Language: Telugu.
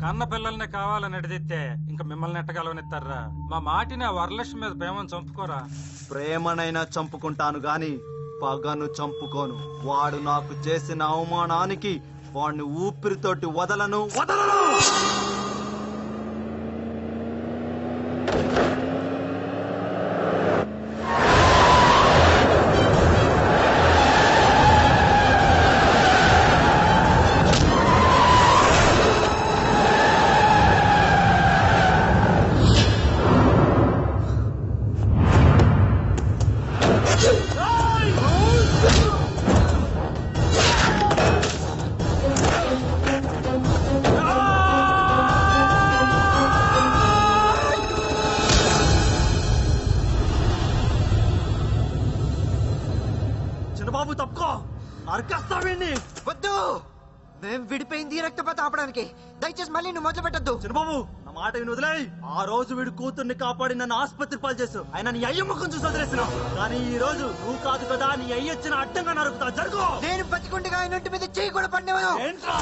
కన్న పిల్లల్ని కావాలని ఎడదిస్తే ఇంకా మిమ్మల్ని ఎట్టగలవనిస్తారా? మా మాటిని ఆ వరలక్ష్మి మీద ప్రేమను చంపుకోరా. ప్రేమనైనా చంపుకుంటాను గాని పగను చంపుకోను. వాడు నాకు చేసిన అవమానానికి వాడిని ఊపిరితోటి వదలను. చిన్నబాబు తప్పుకో, నరకేస్తావేంటి? వద్దు, మేం విడిపోయింది రక్తపాత ఆపడానికి. దయచేసి మళ్ళీ నువ్వు మొదలు పెట్టద్దు. చిన్నబాబు నా మాట విని వదిలేయ్. ఆ రోజు వీడు కూతుర్ని కాపాడి నన్ను ఆసుపత్రి పాలు చేసావు. ఆయన నీ అయ్య ముఖం చూసి వదిలేసినావు. కానీ ఈ రోజు నువ్వు కాదు కదా, నీ అయ్య వచ్చిన అడ్డంగా నరుకుతా. జరుగు. నేను బతికుండగా ఆయన ఒంటి మీద చేయి కూడా పడినవను. ఏంట్రా